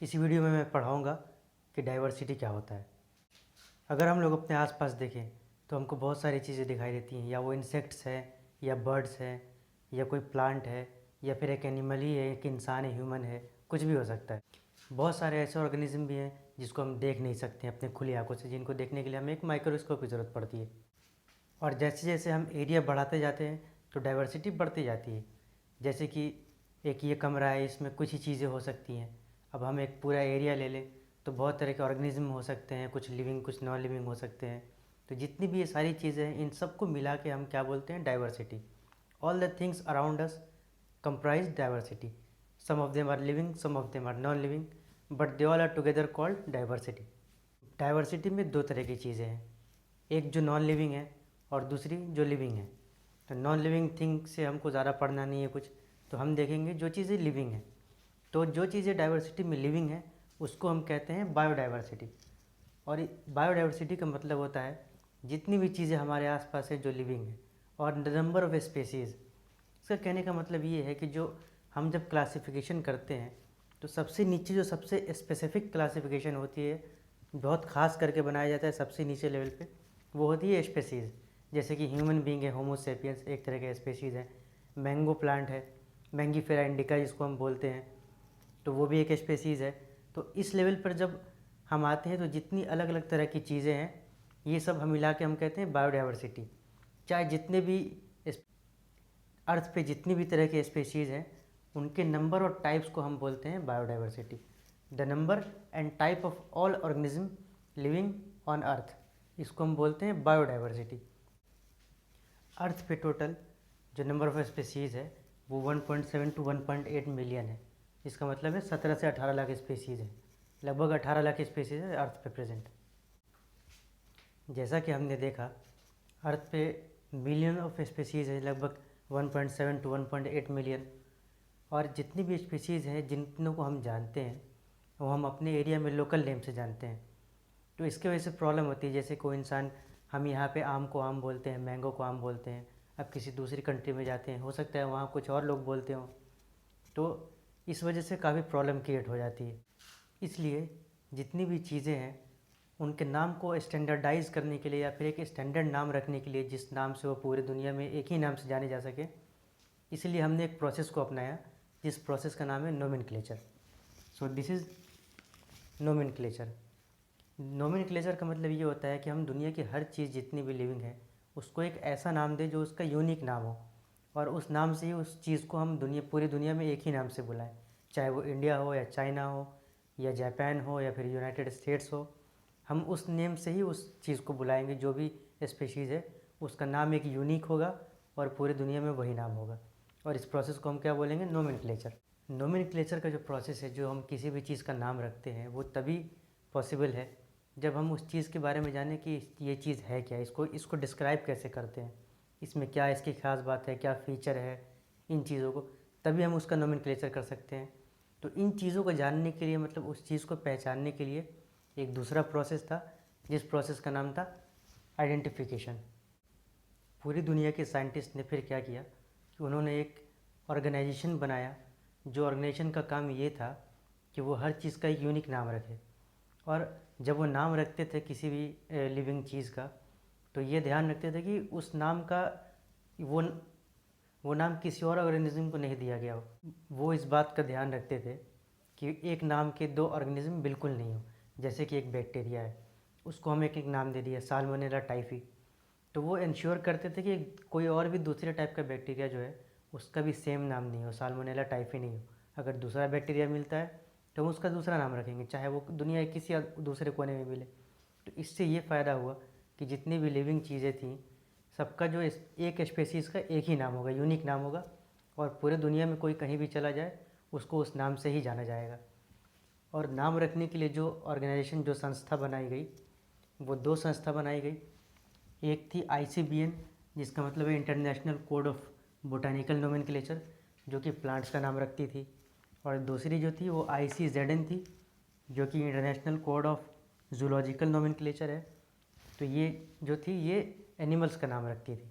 इस वीडियो में मैं पढ़ाऊँगा कि डाइवर्सिटी क्या होता है। अगर हम लोग अपने आसपास देखें तो हमको बहुत सारी चीज़ें दिखाई देती हैं, या वो इंसेक्ट्स है या बर्ड्स है या कोई प्लांट है या फिर एक एनिमल ही है, एक इंसान है, ह्यूमन है, कुछ भी हो सकता है। बहुत सारे ऐसे ऑर्गेनिज्म भी हैं जिसको हम देख नहीं सकते अपने खुली आंखों से, जिनको देखने के लिए हमें एक माइक्रोस्कोप की ज़रूरत पड़ती है। और जैसे जैसे हम एरिया बढ़ाते जाते हैं तो डाइवर्सिटी बढ़ती जाती है। जैसे कि एक ये कमरा है, इसमें कुछ ही चीज़ें हो सकती हैं। अब हम एक पूरा एरिया ले लें तो बहुत तरह के ऑर्गेनिज्म हो सकते हैं, कुछ लिविंग कुछ नॉन लिविंग हो सकते हैं। तो जितनी भी ये सारी चीज़ें हैं, इन सबको मिला के हम क्या बोलते हैं? Diversity. All the things around us comprise diversity. Some of them are living, some of them are non living, but they all are together called diversity. Diversity में दो तरह की चीज़ें हैं, एक जो नॉन लिविंग है और दूसरी जो लिविंग है। तो नॉन लिविंग थिंग से हमको ज़्यादा पढ़ना नहीं है कुछ, तो हम देखेंगे जो चीज़ें लिविंग हैं। तो जो चीज़ें डाइवर्सिटी में लिविंग है उसको हम कहते हैं बायोडाइवर्सिटी। और बायोडाइवर्सिटी का मतलब होता है जितनी भी चीज़ें हमारे आसपास है जो लिविंग है, और द नंबर ऑफ स्पेसीज़। इसका कहने का मतलब ये है कि जो हम जब क्लासिफिकेशन करते हैं तो सबसे नीचे जो सबसे स्पेसिफिक क्लासिफिकेशन होती है, बहुत ख़ास करके बनाया जाता है सबसे नीचे लेवल पे, वो होती है स्पेसीज़। जैसे कि ह्यूमन बीइंग है, होमो सेपियंस एक तरह का स्पेसीज़ है। मैंगो प्लांट है, मैंगीफेरा इंडिका जिसको हम बोलते हैं, तो वो भी एक स्पेसीज़ है। तो इस लेवल पर जब हम आते हैं तो जितनी अलग अलग तरह की चीज़ें हैं ये सब हम मिला के हम कहते हैं बायोडाइवर्सिटी। चाहे जितने भी अर्थ पे जितनी भी तरह के स्पेशीज़ हैं उनके नंबर और टाइप्स को हम बोलते हैं biodiversity. The number and type of all organism living on earth, इसको हम बोलते हैं बायोडाइवर्सिटी। अर्थ पे टोटल जो नंबर ऑफ स्पेशीज़ है वो 1.7 टू 1.8 मिलियन है। इसका मतलब है 17 से 18 लाख स्पेशीज़ है, लगभग 18 लाख स्पेशीज़ है अर्थ पे प्रेजेंट। जैसा कि हमने देखा अर्थ पे मिलियन ऑफ स्पेशीज़ है, लगभग 1.7 टू 1.8 मिलियन। और जितनी भी स्पीशीज़ हैं जिनको को हम जानते हैं वो हम अपने एरिया में लोकल नेम से जानते हैं। तो इसके वजह से प्रॉब्लम होती है। जैसे कोई इंसान, हम यहाँ पे आम को आम बोलते हैं, मैंगो को आम बोलते हैं, अब किसी दूसरी कंट्री में जाते हैं, हो सकता है वहाँ कुछ और लोग बोलते हों, तो इस वजह से काफ़ी प्रॉब्लम क्रिएट हो जाती है। इसलिए जितनी भी चीज़ें हैं उनके नाम को स्टैंडर्डाइज़ करने के लिए या फिर एक स्टैंडर्ड नाम रखने के लिए जिस नाम से वो पूरी दुनिया में एक ही नाम से जाने जा सके, इसलिए हमने एक प्रोसेस को अपनाया जिस प्रोसेस का नाम है nomenclature. So this is nomenclature. Nomenclature का मतलब ये होता है कि हम दुनिया की हर चीज़ जितनी भी लिविंग है उसको एक ऐसा नाम दें जो उसका यूनिक नाम हो, और उस नाम से ही उस चीज़ को हम पूरी दुनिया में एक ही नाम से बुलाएं। चाहे वो इंडिया हो या चाइना हो या जापान हो या फिर यूनाइटेड स्टेट्स हो, हम उस नेम से ही उस चीज़ को बुलाएंगे। जो भी स्पीशीज़ है उसका नाम एक यूनिक होगा और पूरी दुनिया में वही नाम होगा, और इस प्रोसेस को हम क्या बोलेंगे? नोमेनक्लेचर। नोमेनक्लेचर का जो प्रोसेस है, जो हम किसी भी चीज़ का नाम रखते हैं, वो तभी पॉसिबल है जब हम उस चीज़ के बारे में जानें कि ये चीज़ है क्या, इसको डिस्क्राइब कैसे करते हैं, इसमें क्या इसकी ख़ास बात है, क्या फ़ीचर है, इन चीज़ों को, तभी हम उसका नोमेनक्लेचर कर सकते हैं। तो इन चीज़ों को जानने के लिए, मतलब उस चीज़ को पहचानने के लिए एक दूसरा प्रोसेस था जिस प्रोसेस का नाम था आइडेंटिफिकेशन। पूरी दुनिया के साइंटिस्ट ने फिर क्या किया कि उन्होंने एक ऑर्गेनाइजेशन बनाया, जो ऑर्गेनाइजेशन का काम ये था कि वो हर चीज़ का एक यूनिक नाम रखे। और जब वो नाम रखते थे किसी भी लिविंग चीज़ का, तो ये ध्यान रखते थे कि उस नाम का वो वो नाम किसी और ऑर्गेनिज्म को नहीं दिया गया हो। वो इस बात का ध्यान रखते थे कि एक नाम के दो ऑर्गेनिज्म बिल्कुल नहीं हो। जैसे कि एक बैक्टीरिया है, उसको हम एक एक नाम दे दिया, साल्मोनेला टाइफी, तो वो इंश्योर करते थे कि कोई और भी दूसरे टाइप का बैक्टीरिया जो है उसका भी सेम नाम नहीं हो, साल्मोनेला टाइफी नहीं हो। अगर दूसरा बैक्टीरिया मिलता है तो हम उसका दूसरा नाम रखेंगे, चाहे वो दुनिया के किसी दूसरे कोने में मिले। तो इससे ये फ़ायदा हुआ कि जितनी भी लिविंग चीज़ें थीं सबका जो एक स्पेसीज़ का एक ही नाम होगा, यूनिक नाम होगा, और पूरे दुनिया में कोई कहीं भी चला जाए उसको उस नाम से ही जाना जाएगा। और नाम रखने के लिए जो ऑर्गेनाइजेशन, जो संस्था बनाई गई, वो दो संस्था बनाई गई। एक थी ICBN, जिसका मतलब है international code of botanical nomenclature, जो कि प्लांट्स का नाम रखती थी। और दूसरी जो थी वो ICZN थी, जो कि international code of zoological nomenclature है। तो ये जो थी ये एनिमल्स का नाम रखती थी।